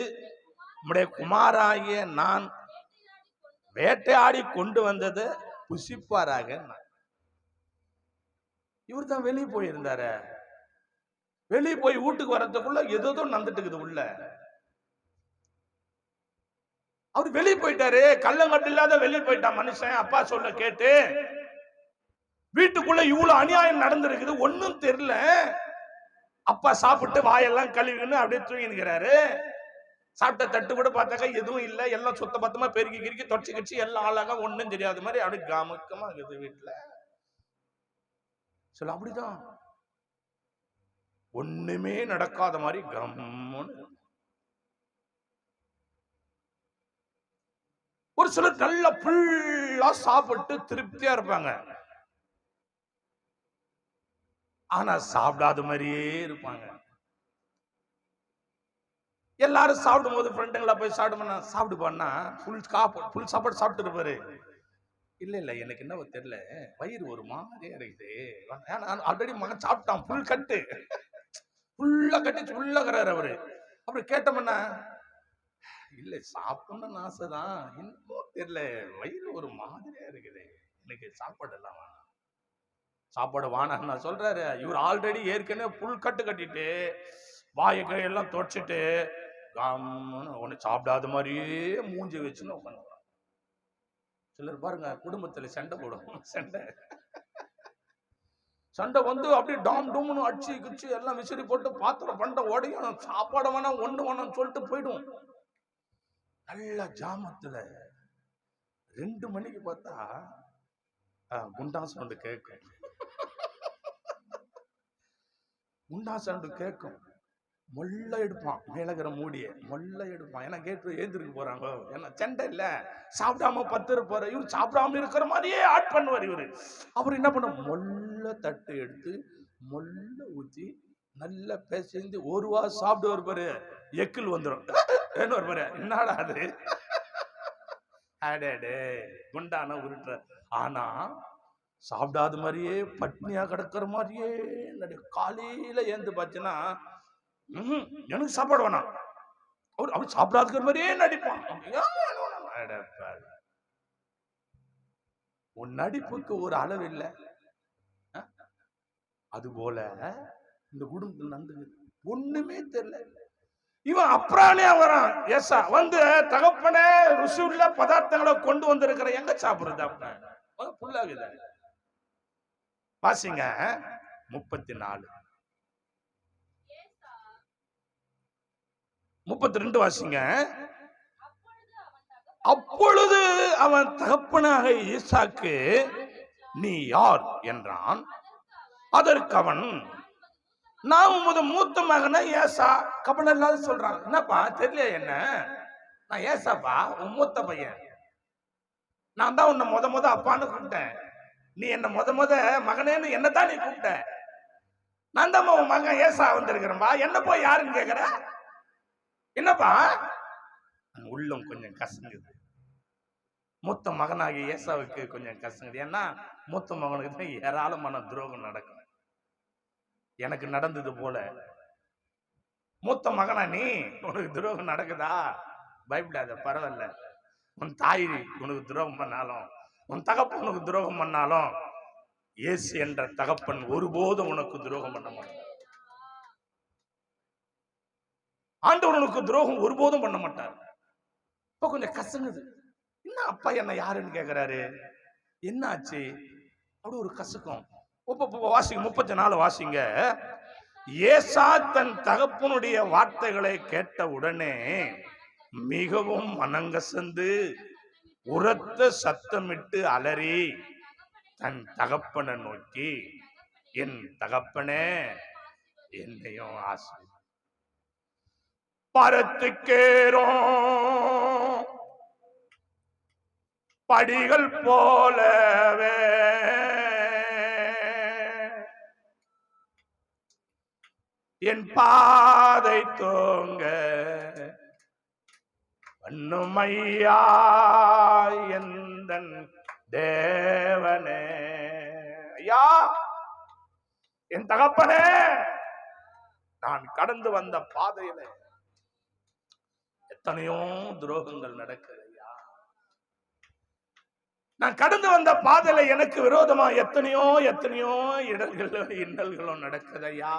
உம்முடைய குமாராகிய நான் வேட்டையாடி கொண்டு வந்ததை புசிப்பாராக. இவர் தான் வெளியே போயிருந்தாரு. வெளியே போய் வீட்டுக்கு வர்றதுக்குள்ள ஏதோ நடந்துட்டு இருக்குது உள்ள. அவர் வெளியே போயிட்டாரு, கள்ளங்கட்டு இல்லாத வெளியே போயிட்டான் மனுஷன். அப்பா சொல்ல கேட்டு வீட்டுக்குள்ள இவ்வளவு அநியாயம் நடந்திருக்குது, ஒன்னும் தெரியல. அப்பா சாப்பிட்டு வாயெல்லாம் கழுவின்னு அப்படியே தூங்கினுக்கிறாரு. சாப்பிட்ட தட்டு கூட பார்த்தாக்கா எதுவும் இல்லை, எல்லாம் சுத்த பத்தமா பெருக்கி கிருக்கி தொடச்சி கிச்சு எல்லாம் ஆளாக ஒன்னும் தெரியாத மாதிரி அப்படியே காமக்கமா இருக்குது வீட்டுல. சொல்ல அப்படிதான் ஒண்ணுமே நடக்காத மாதிரி கம்முன்னு. ஒரு சிலர் நல்ல ஃபுல்லா சாப்பிட்டு திருப்தியா இருப்பாங்க, ஆனா சாப்பிடாத மாதிரியே இருப்பாங்க. எல்லாரும் சாப்பிடும் போது ஃப்ரெண்டுங்களா போய் சாப்பிடுப்பான்னா ஃபுல் சாப்பாடு சாப்பிட்டு இருப்பாரு. இல்ல இல்ல எனக்கு என்ன தெரியல, வயிறு ஒரு மாதிரியா இருக்குது. ஆல்ரெடி மகன் சாப்பிட்டான், ஃபுல் கட்டு, ஃபுல்லா கட்டி ஃபுல்லாகிறாரு அவரு. அப்புறம் கேட்டோம்னா, இல்ல சாப்பிடணும்னு ஆசைதான், இன்னும் தெரியல, வயிறு ஒரு மாதிரியா இருக்குது, எனக்கு சாப்பாடு எல்லாம் வேணாம். சாப்பாடு வானான்னு சொல்றாரு. இவர் ஆல்ரெடி ஏற்கனவே ஃபுல் கட்டு கட்டிட்டு வாயை கையெல்லாம் தொடச்சிட்டு ஒண்ணு சாப்பிடாத மாதிரியே மூஞ்சி வச்சுன்னு உட்காந்து. சிலர் பாருங்க குடும்பத்துல சண்டை போடும், சண்டை வந்து அப்படியே டாம் டூம்னு அடிச்சு கிச்சு எல்லாம் விசிறி போட்டு பாத்திரம் பண்ட உடையும், சாப்பாடு வேணாம் ஒண்ணு வேணாம்னு சொல்லிட்டு போயிடும். நல்ல ஜாமத்துல 2 மணிக்கு பார்த்தா குண்டா சவுண்டு கேட்கும், குண்டா சவுண்டு கேட்கும். மொல்ல எடுப்பான், மேலகிற மூடிய மொல்ல எடுப்பான். ஏன்னா கேட்டு ஏந்திருக்கு போறாங்க, ஏன்னா சண்டை இல்ல, சாப்பிடாம 10 இருப்பாரு. இவரு சாப்பிடாம இருக்கிற மாதிரியே ஆட் பண்ணுவார் இவரு. அவர் என்ன பண்ண, மொல்ல தட்டு எடுத்து மொல்ல ஊத்தி நல்லா பேசி ஒரு வா சாப்பிடுவார் பாரு, எக்கில் வந்துடும். பாரு என்னடா அது, அடே குண்டான உருட்டுற. ஆனா சாப்பிடாத மாதிரியே பட்னியா கிடக்கிற மாதிரியே காலையில ஏந்து பாச்சுன்னா, எனக்கு சாப்பாடு வேணாம், அவர் சாப்பிடாத மாதிரியே நடிப்பான். உன் நடிப்புக்கு ஒரு அளவு இல்லை. அது போல இந்த குடும்பத்தில் நடந்தது ஒண்ணுமே தெரியல. இவன் அப்புறானே வரான், ஏசா வந்து தகப்பனே ருசி உள்ள பதார்த்தங்களை கொண்டு வந்திருக்கிற, எங்க சாப்பிடுறது அப்ப புல்லாகுது. வாசிங்க 34 32 வாசிங்க. அப்பொழுது அவன் தகப்பனாக ஈசாக்கு, நீ யார் என்றான். அதற்கு அவன், நான் உமது மூத்த மகனை ஏசா. கபலம் இல்லாத சொல்றான், என்னப்பா தெரியல என்ன, நான் ஏசாப்பா உன் மூத்த பையன், நான் தான் உன்னை முத அப்பான்னு கூப்பிட்டேன், நீ என்ன முத மகனேன்னு என்னதான் நீ கூப்பிட்ட, நான் தான் உன் மகன் ஏசா வந்திருக்கிறேன்பா, என்ன போய் யாருன்னு கேக்குற, என்னப்பா. உள்ளம் கொஞ்சம் கசங்குது, மூத்த மகனாகி ஏசாவுக்கு கொஞ்சம் கசங்குது. ஏன்னா மூத்த மகனுக்கு தான் ஏராளமான துரோகம் நடக்கும். எனக்கு நடந்தது போல, மூத்த மகனா நீ, உனக்கு துரோகம் நடக்குதா, பயப்படாத, பரவாயில்ல. உன் தாய் உனக்கு துரோகம் பண்ணாலும், உன் தகப்பன் உனக்கு துரோகம் பண்ணாலும், இயேசு என்ற தகப்பன் ஒருபோதும் உனக்கு துரோகம் பண்ண மாட்டான். ஆண்டவர் உனக்கு துரோகம் ஒருபோதும் பண்ண மாட்டார். இப்ப கொஞ்சம் கசங்குது, என்ன அப்பா என்ன யாருன்னு கேக்குறாரு, என்ன ஆச்சு, அப்படி ஒரு கசக்கம். வாசிங்க 34 வாசிங்க. ஏசா தன் தகப்பனுடைய வார்த்தைகளை கேட்ட உடனே மிகவும் மனங்கசந்து உரத்த சத்தமிட்டு அலறி தன் தகப்பனை நோக்கி, என் தகப்பனே என்னையும் ஆசை பரத்துக்கேறும் படிகள் போலவே என் பாதை தோங்க பண்ணுமையா எந்தன் தேவனே. ஐயா என் தகப்பனே, நான் கடந்து வந்த பாதையில எத்தனையோ துரோகங்கள் நடக்குது ஐயா, நான் கடந்து வந்த பாதையில எனக்கு விரோதமா எத்தனையோ இடர்களும் இன்னல்களும் நடக்குது ஐயா,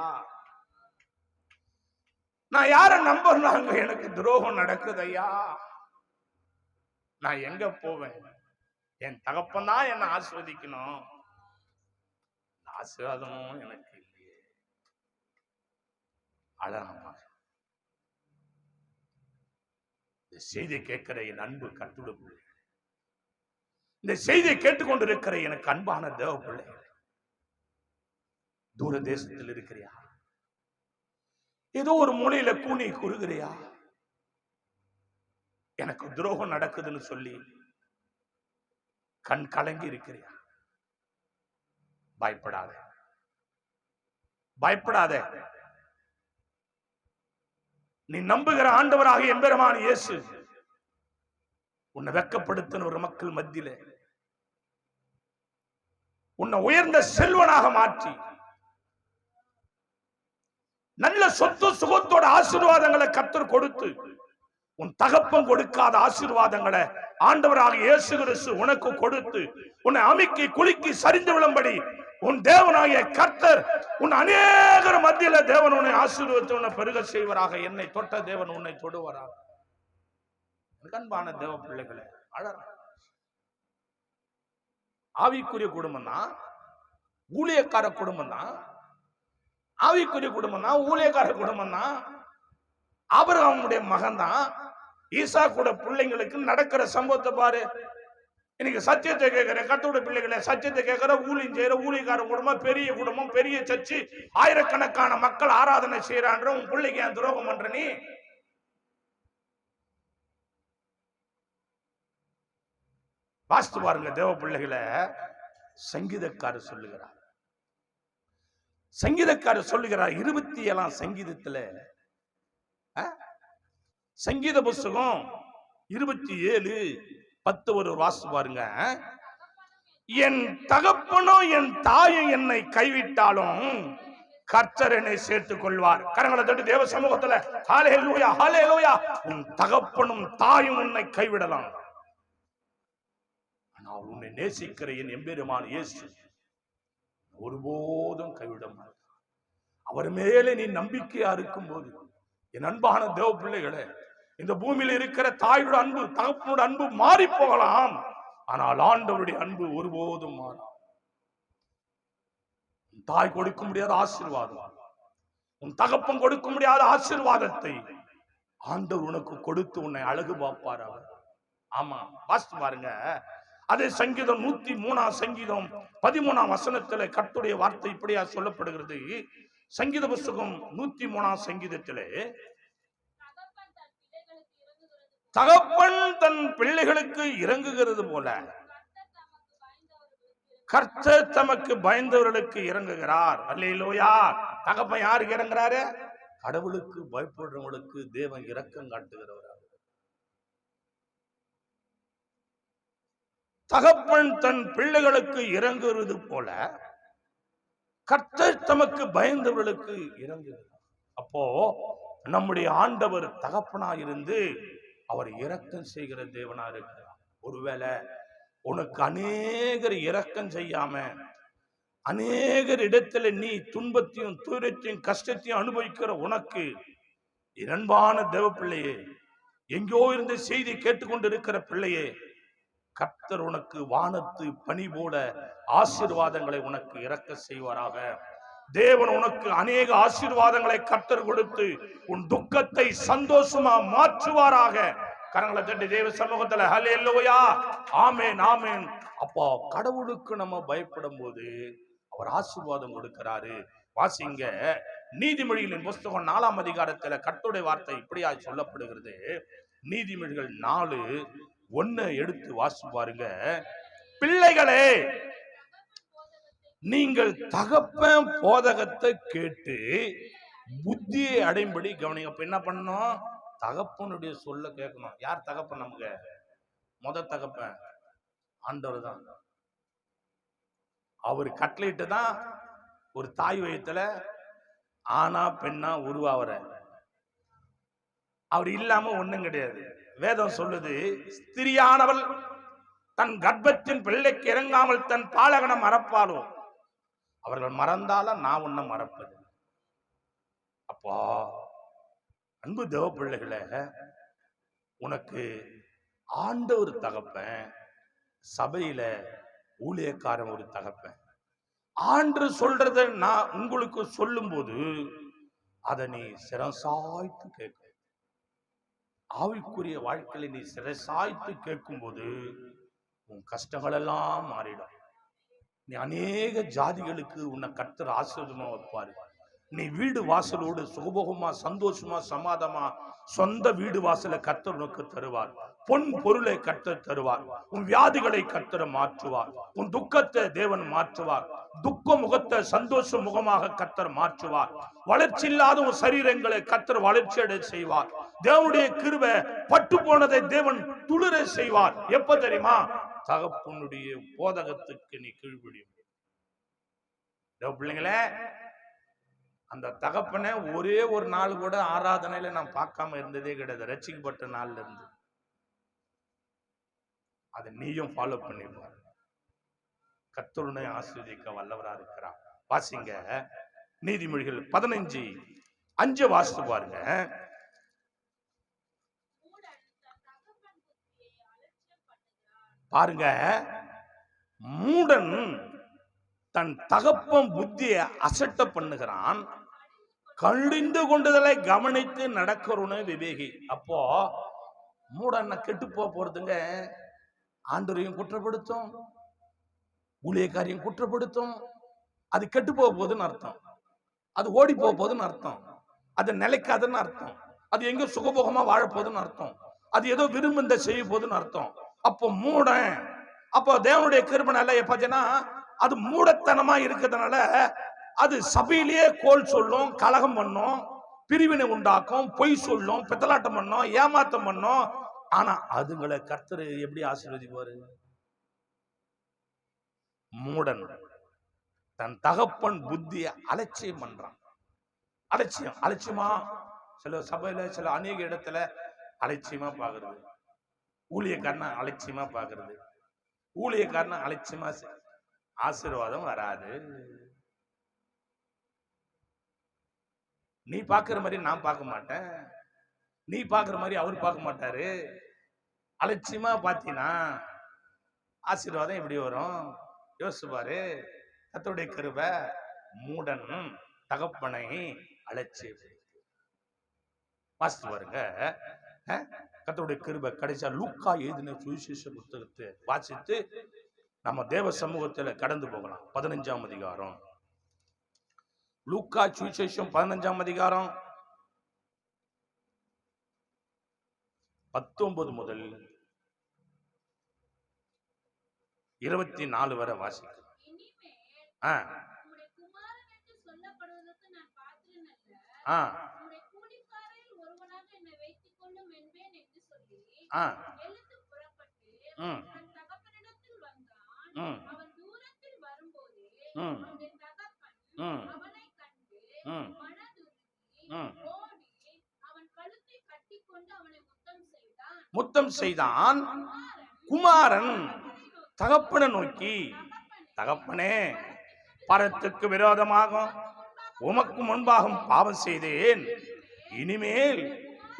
நான் யார நம்புறாங்க, எனக்கு துரோகம் நடக்குது ஐயா, நான் எங்க போவேன், என் தகப்பன் தான் என்ன ஆசீர்வதிக்கணும், ஆசீர்வாதமும் எனக்கு இல்லையே. அழகமா இந்த செய்தியை கேட்கிற என் அன்பு கர்த்தருடைய பிள்ளை, இந்த செய்தியை கேட்டுக்கொண்டிருக்கிற எனக்கு அன்பான தேவ பிள்ளை, தூர தேசத்தில் இருக்கிறியா, ஏதோ ஒரு மூலையில கூனி குறுகிறியா, எனக்கு துரோகம் நடக்குதுன்னு சொல்லி கண் கலங்கி இருக்கிறியா? பயப்படாத, பயப்படாத. நீ நம்புகிற ஆண்டவராக எம்பெருமான் இயேசு உன்னை வெட்கப்படுத்தின ஒரு மக்கள் மத்தியில உன்னை உயர்ந்த செல்வனாக மாற்றி நல்ல சொத்து சுகத்தோட ஆசீர்வாதங்களை கர்த்தர் கொடுத்து உன் தகப்பன் கொடுக்காத ஆசீர்வாதங்களை ஆண்டவராக இயேசு கிறிஸ்து உனக்கு கொடுத்து உன்னை அமுக்கி குலுக்கி சரிந்து விழும்படி உன் தேவனாகிய கர்த்தர் உன் அநேகர் மத்தியில தேவன் உன்னை ஆசீர்வதித்து உன்னை பெருக செய்வராக. என்னை தொட்ட தேவன் உன்னை தொடுவராக. அன்பான தேவ பிள்ளைகளே, அழற ஆவிக்குரிய குடும்பம் தான், ஊழியக்கார குடும்பம் தான். ஆவிக்குரிய குடும்பம் தான், ஊழியக்கார குடும்பம் தான். ஆபிரகாமுடைய மகன் தான். ஈசா கூட பிள்ளைங்களுக்கு நடக்கிற சம்பவத்தை பாரு. இன்னைக்கு சத்தியத்தை கேட்கிற கர்த்தருடைய பிள்ளைகளை, சத்தியத்தை கேட்கிற ஊழியம் செய்யற ஊழியக்கார குடும்பம், பெரிய குடும்பம், பெரிய சர்ச்சு, ஆயிரக்கணக்கான மக்கள் ஆராதனை செய்யறான்ற உன் பிள்ளைக்கு ஏன் துரோகம் பண்ற நீ? வாஸ்து பாருங்க தேவ பிள்ளைகளை. சங்கீதக்காரர் சொல்லுகிறார், சங்கீதக்காரர் சொல்லுகிறார் 27ஆம் சங்கீதத்துல, சங்கீத புஸ்தகம் 27:10 ஒரு வாஸ்து பாருங்க. என் தகப்பனும் என் தாயும் என்னை கைவிட்டாலும் கர்த்தர் என்னை சேர்த்துக் கொள்வார். கரங்களை தட்டி தேவ சமூகத்துல ஹல்லேலூயா, ஹல்லேலூயா. உன் தகப்பனும் தாயும் உன்னை கைவிடலாம், ஆனால் உன்னை நேசிக்கிற என் எம்பெருமான் இயேசு ஒருபோதும் கைவிட மாட்டார். அவர் மேலே நீ நம்பிக்கையா இருக்கும் போது, என் அன்பான தேவ பிள்ளைகளே, இந்த பூமியில் இருக்கிற தாயோட அன்பு, தகப்பனோட அன்பு மாறி போகலாம், ஆனால் ஆண்டவருடைய அன்பு ஒருபோதும் மாறாது. உன் தாய் கொடுக்க முடியாத ஆசீர்வாதம், உன் தகப்பன் கொடுக்க முடியாத ஆசீர்வாதத்தை ஆண்டவர் உனக்கு கொடுத்து உன்னை அழகு பார்ப்பார் அவர். ஆமா, வாசித்து பாருங்க. அதே சங்கீதம் 103ஆம் சங்கீதம் 13ஆம் வசனத்துல கர்த்தருடைய வார்த்தை இப்படியா சொல்லப்படுகிறது. சங்கீத புஸ்தகம் 103ஆம் சங்கீதத்திலே, தகப்பன் தன் பிள்ளைகளுக்கு இறங்குகிறது போல கர்த்தர் தமக்கு பயந்தவர்களுக்கு இறங்குகிறார். அல்லேலூயா. தகப்பன் யாருக்கு இறங்குறாரு? கடவுளுக்கு பயப்படுறவங்களுக்கு தேவன் இரக்கம் காட்டுகிறவர். தகப்பன் தன் பிள்ளைகளுக்கு இறங்குகிறது போல கர்த்தர் தமக்கு பயந்தவர்களுக்கு இறங்குகிறார். அப்போ நம்முடைய ஆண்டவர் தகப்பனாயிருந்து அவர் இரக்கம் செய்கிற தேவனா இருக்கிறார். ஒருவேளை உனக்கு அநேகர் இரக்கம் செய்யாம அநேகர் இடத்துல நீ துன்பத்தையும் துயரத்தையும் கஷ்டத்தையும் அனுபவிக்கிற உனக்கு, அன்பான தேவ பிள்ளையே, எங்கோ இருந்த செய்தி கேட்டுக்கொண்டு இருக்கிற பிள்ளையே, கர்த்தர் உனக்கு வானத்து பனி போல ஆசீர்வாதங்களை உனக்கு இரக்க செய்வாராக. தேவன் உனக்கு அநேக ஆசீர்வாதங்களை கர்த்தர் கொடுத்து உன் துக்கத்தை சந்தோஷமா மாற்றுவாராக. கரங்களை தட்டி தேவ சமூகத்துல ஹல்லேலூயா, ஆமென், ஆமென். அப்போ கடவுளுக்கு நம்ம பயப்படும் போது அவர் ஆசீர்வாதம் கொடுக்கிறாரு. வாசிங்க, நீதிமொழிகளின் புஸ்தகம் 4ஆம் அதிகாரத்துல கர்த்தருடைய வார்த்தை இப்படியா சொல்லப்படுகிறது. நீதிமொழிகள் 4:1 எடுத்து வாசி பாருங்க. பிள்ளைகளே, நீங்கள் தகப்பன் போதகத்தை கேட்டு புத்தியை அடையும்படி கவனிங்க. அப்ப என்ன பண்ணணும்? தகப்பனுடைய சொல்ல கேட்கணும். யார் தகப்பன்? நமக்கு முத தகப்பன் ஆண்டவர் தான். அவர் கட்டளையிட்டு தான் ஒரு தாய் வயித்துல ஆனா பெண்ணா உருவாவற. அவர் இல்லாம ஒண்ணும் கிடையாது. வேதம் சொல்லுது, ஸ்திரியானவள் தன் கர்ப்பத்தின் பிள்ளைக்கு இறங்காமல் தன் பாலகனை மறப்பாளோ, அவர்கள் மறந்தாலும் நான் உன்னை மறப்பது. அப்பா அன்பு தேவ பிள்ளைகளை, உனக்கு ஆண்டவர் தகப்பன், சபையில ஊழியக்காரன் ஒரு தகப்பன். ஆண்டு சொல்றத நான் உங்களுக்கு சொல்லும் போது அதை நீ சிரசாய்த்து கேட்க, ஆவிக்குரிய வாழ்க்கையில நீ சிரசாய்த்து கேட்கும் போது உன் கஷ்டங்கள் எல்லாம் மாறிடும். நீ அநேக ஜாதிகளுக்கு உன்னை கர்த்தர் ஆசீர்வாதமா வைப்பாரு. நீ வீடு வாசலோடு சுகபோகமா சந்தோஷமா சமாதமா சொந்த வீடு வாசலை கர்த்தர் உனக்கு தருவார். பொன் பொருளை கர்த்தர் தருவார். உன் வியாதிகளை கர்த்தர் மாற்றுவார். உன் துக்கத்தை தேவன் மாற்றுவார். துக்க முகத்தை சந்தோஷ முகமாக கர்த்தர் மாற்றுவார். வளர்ச்சி இல்லாத உன் சரீரங்களை கர்த்தர் வளர்ச்சி அடைய செய்வார். தேவனுடைய கிருபை பட்டு போனதை தேவன் துளிர செய்வார். எப்ப தெரியுமா? தகப்பனுடைய போதகத்துக்கு நீ கீழ்ப்படியும். பிள்ளைங்களே, அந்த தகப்பனை ஒரே ஒரு நாள் கூட ஆராதனையில நான் பார்க்காம இருந்ததே கிடையாது. ரட்சிக்கப்பட்ட நாள்ல இருந்து அதை நீயும் ஃபாலோ பண்ணிடுவார். கர்த்தருனை ஆசீர்வதிக்க வல்லவரா இருக்கிறார். வாசிங்க நீதிமொழிகள் 15:5 வாசித்து பாருங்க. பாருங்க, மூடன் தன் தகப்பன் புத்தியை அசட்ட பண்ணுகிறான், கழிந்து கொண்டதலை கவனித்து நடக்கிறவனு விவேகி. அப்போ மூடன் கெட்டு போறதுங்க ஆண்டவரையும் குற்றப்படுத்தும், ஊழியக்காரையும் குற்றப்படுத்தும். அது கெட்டு போகுதுன்னு அர்த்தம், அது ஓடி போகுதுன்னு அர்த்தம், அது நிலைக்காதுன்னு அர்த்தம், அது எங்க சுகபோகமா வாழப்போகுதுன்னு அர்த்தம், அது ஏதோ விரும்புந்த செய்ய போகுதுன்னு அர்த்தம். அப்போ மூடன், அப்போ தேவனுடைய கிருபைனால பார்த்தீங்கன்னா அது மூடத்தனமா இருக்கிறதுனால அது சபையிலேயே கோல் சொல்லும், கலகம் பண்ணும், பிரிவினை உண்டாக்கும், பொய் சொல்லும், பித்தலாட்டம் பண்ணும், ஏமாத்தம் பண்ணும். ஆனா அதுங்களை கர்த்தர் எப்படி ஆசீர்வதிப்பாரு? மூடன் தன் தகப்பன் புத்தியை அலட்சியம் பண்றான். அலட்சியமா சில சபையில சில அநேக இடத்துல அலட்சியமா பாக்குறது, ஊழியக்காரனா அலட்சியமா பாக்குறது, ஊழியக்காரனா அலட்சியமா ஆசீர்வாதம் வராது. நீ பாக்குற மாதிரி நான் பார்க்க மாட்டேன், நீ பாக்குற மாதிரி அவர் பார்க்க மாட்டாரு. அலட்சியமா பாத்தீங்கன்னா ஆசீர்வாதம் எப்படி வரும்? யோசிச்சு பாரு. கர்த்தருடைய கிருபை மூடன் தகப்பனை அலட்சியம். வாசித்து பாருங்க. கர்த்தருடைய கிருபை கடைசியா லூக்கா எழுதின சுவிசேஷ புத்தகத்தை வாசித்து நம்ம தேவ சமூகத்துல கடந்து போகலாம். 15ஆம் அதிகாரம் லூக்கா சுவிசேஷம் 15ஆம் அதிகாரம் 19 முதல் 24 வரை வாசிக்கலாம். முத்தம் செய்தான். குமாரன் தகப்பனை நோக்கி, தகப்பனே, பரத்துக்கு விரோதமாக உமக்கு முன்பாக பாவம் செய்தேன், இனிமேல்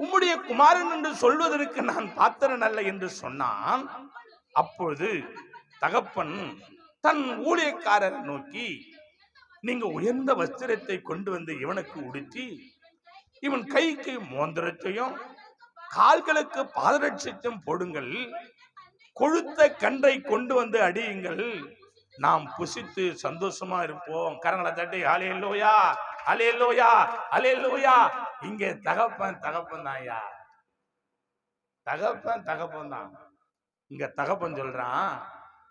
உம்முடைய குமாரன் என்று சொல்வதற்கு நான் பாத்திரன் அல்ல என்று சொன்னான். அப்பொழுது தகப்பன் தன் ஊழியக்காரரை நோக்கி, நீங்க உயர்ந்த வஸ்திரத்தை கொண்டு வந்து இவனுக்கு உடுத்தி இவன் கைக்கு மோந்திரத்தையும் கால்களுக்கு பாதரட்சத்தையும் போடுங்கள், கொழுத்த கன்றை கொண்டு வந்து அடியுங்கள், நாம் புசித்து சந்தோஷமா இருப்போம். கரங்களை தட்டி ஹல்லேலூயா, ஹல்லேலூயா, ஹல்லேலூயா. இங்கே தகப்பன் தான்யா, தகப்பன் தான். இங்க தகப்பன் சொல்றான்,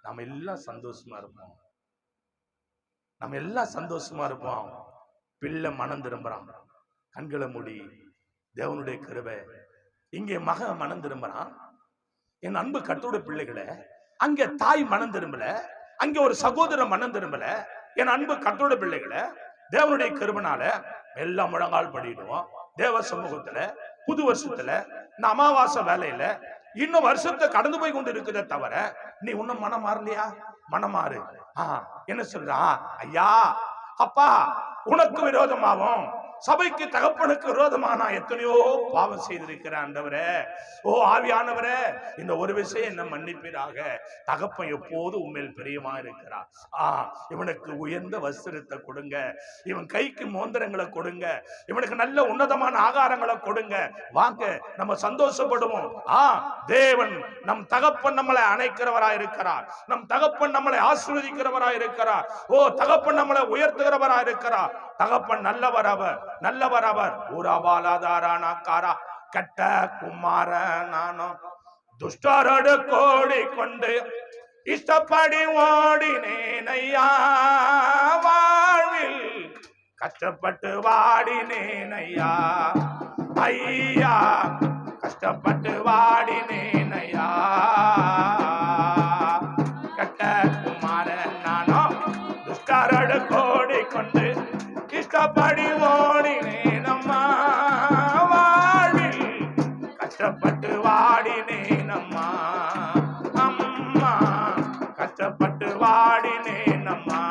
நம்ம எல்லாம் சந்தோஷமா இருப்போம், நம்ம எல்லாம் சந்தோஷமா இருப்போம். பிள்ளை மனம் திரும்புறான், கண்களை மூடி, தேவனுடைய கிருபை. இங்கே மகன் மனம் திரும்புறான். என் அன்பு கர்த்தருடைய பிள்ளைகளை, அங்கே தாய் மனம் திரும்பல, அங்கே ஒரு சகோதரன் மனம் திரும்பல. என் அன்பு கர்த்தருடைய பிள்ளைகளை, தேவனுடைய கிருபைனால எல்லாம் முழங்கால் படிடுவோம். தேவ சமூகத்துல புது வருஷத்துல இந்த அமாவாசை வேலையில இன்னும் வருஷத்தை கடந்து போய் கொண்டு இருக்குதே தவிர நீ இன்னும் மனம் மாறலையா? மனம் மாறு. என்ன சொல்றா? ஐயா, அப்பா, உனக்கு விரோதமாகும், சபைக்கு தகப்பனுக்கு விரோதமா நான் எத்தனையோ பாவம் செய்திருக்கிறேன் ஆண்டவரே. ஓ ஆவியானவரே, இந்த ஒரு விஷயம் என்ன மன்னிப்பீராக. தகப்பன் எப்போது உண்மையில் பிரியமா இருக்கிறார். இவனுக்கு உயர்ந்த வஸ்திரத்தை கொடுங்க, இவன் கைக்கு மோந்திரங்களை கொடுங்க, இவனுக்கு நல்ல உன்னதமான ஆகாரங்களை கொடுங்க, வாங்க நம்ம சந்தோஷப்படுவோம். தேவன் நம் தகப்பன் நம்மளை அணைக்கிறவராய் இருக்கிறார், நம் தகப்பன் நம்மளை ஆசீர்வதிக்கிறவராய் இருக்கிறார். ஓ தகப்பன் நம்மளை உயர்த்துகிறவராய் இருக்கிறார். தகப்பன் நல்லவர் அவர், நல்லவர் அவர். ஊராபாலாதாரானாக்காரா கட்ட குமார நானும் துஷ்டரோடு கோடி கொண்டு இஷ்டப்படி ஓடினேன் ஐயா, வாழ்வில் கஷ்டப்பட்டு வாடினேன் ஐயா, ஐயா கஷ்டப்பட்டு வாடினேன் ஐயா. கட்ட குமாரன் நானும் துஷ்டரோடு கோடி கொண்டு இஷ்டப்படி ஓடினேன் அம்மா, வாழ்வில் கஷ்டப்பட்டு வாடினேன் அம்மா, அம்மா கஷ்டப்பட்டு வாடினேன் அம்மா.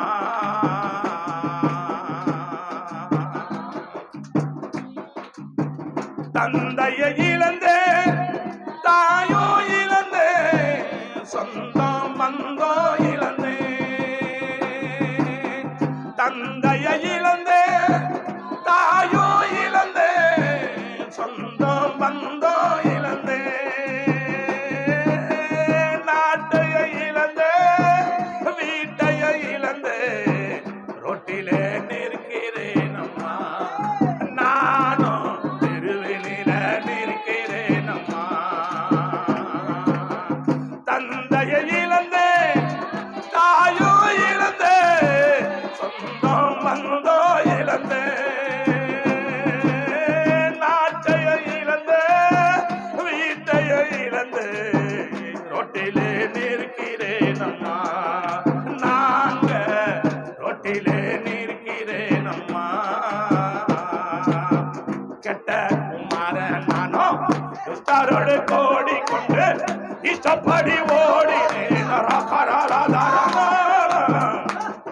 தந்தையை இழந்தே தாயோ இழந்தே, சொந்தம் பந்தோ இழந்தே, தந்தையை இழந்தே தாயோ இழந்தே, சொந்தம் பந்தோ இழந்தே, நாட்டையை இழந்தே வீட்டையை இழந்தே, ரோட்டிலே நிற்கிறேன் அம்மா, நானும் தெருவினில நிற்கிறேன் அம்மா. தந்தையை இழந்தே தாயோ இழந்தே, சொந்தம் பந்தோ இழந்தே, நாட்டையை இழந்தே வீட்டையை இழந்தே, ரோட்டிலே நிற்கிறேன் அம்மா, நாங்க ரோட்டிலே நிற்கிறேன் அம்மா. கெட்ட குமாரன் நானும் துஷ்டரோடு கோடி கொண்டு இஷ்டப்படி ஓடினேன்,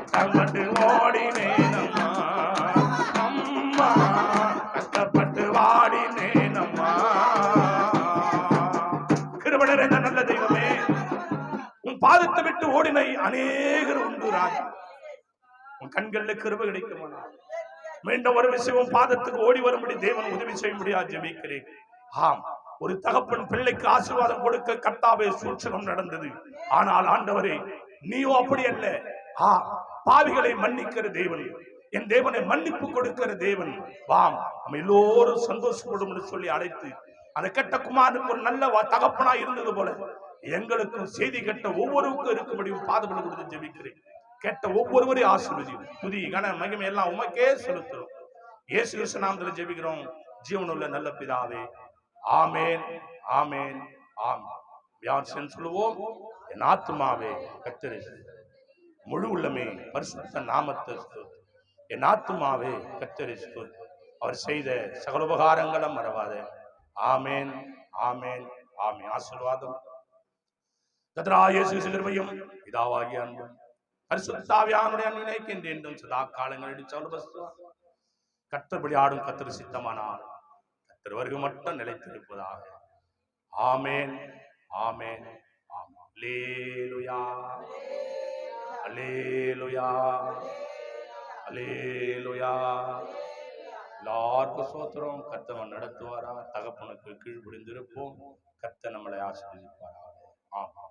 கஷ்டப்பட்டு ஓடினேன் அம்மா, அம்மா கஷ்டப்பட்டு வாடினேன் அம்மா. கிருபை நிறைந்த நல்ல தெய்வமே, உன் பாதத்தை விட்டு ஓடினை அநேகர் உண்டு ராஜா. உன் கண்கள்ல கிருபை கிடைக்குமா? மீண்டும் ஒரு விஷயம் பாதத்துக்கு ஓடி வரும்படி தேவன் உதவி செய்யும்படியா ஜெபிக்கிறேன். ஆம், ஒரு தகப்பன் பிள்ளைக்கு ஆசீர்வாதம் கொடுக்க கர்த்தாவே சூட்சகம் நடந்தது. ஆனால் ஆண்டவரே நீயோ அப்படி அல்ல. பாவிகளை மன்னிக்கிற தேவன், என் தேவனை மன்னிப்பு கொடுக்கிற தேவன். வாம், நம்ம எல்லோரும் சந்தோஷப்படும் என்று சொல்லி அழைத்து அந்த கெட்ட குமாரனுக்கு ஒரு நல்ல தகப்பனா இருந்தது போல எங்களுக்கும் செய்தி கெட்ட ஒவ்வொருவருக்கும் இருக்கும்படியும் பாதபடி கொடுத்து ஜெபிக்கிறேன். கேட்ட ஒவ்வொருவரையும் ஆசீர்வதியும். துதி கன மகிமை எல்லாம் உமக்கே செலுத்துறோம். இயேசு கிறிஸ்து நாமத்தில் ஜெபிக்கிறோம் ஜீவனுள்ள நல்ல பிதாவே. ஆமேன், ஆமேன், ஆமேன். யார் சென்று சொல்லுவோம், என் ஆத்துமாவே கர்த்தரை முழு உள்ளமே பரிசுத்த நாமத்தை ஸ்தோத்திரி. என் ஆத்துமாவே கர்த்தரை ஸ்தோத்திரி. அவர் செய்த சகல உபகாரங்களும் மறவாதே. ஆமேன், ஆமேன், ஆமேன். ஆசீர்வாதம் கர்த்தராகிய இயேசு கிறிஸ்துவின் கிருபையும் பிதாவாகிய அன்பும் பரிசுத்த ஆவியானவருடைய அன்பினைக்கு என்றென்றும் சதா காலங்களில் சௌலபஸ்துவா கர்த்தர்படி ஆடும் கர்த்தர் சித்தமானார் கர்த்தர் வருகை மட்டும் நிலைத்திருப்பதாக. ஆமேன், ஆமேன், ஆமேன். அல்லேலூயா, அல்லேலூயா, அல்லேலூயா. எல்லாருக்கும் சோத்திரம். கர்த்தர் நடத்துவாரா, தகப்பனுக்கு கீழ்ப்படிந்திருப்போம். கர்த்தர் நம்மளை ஆசீர்வதிப்பாரா. ஆமாம்.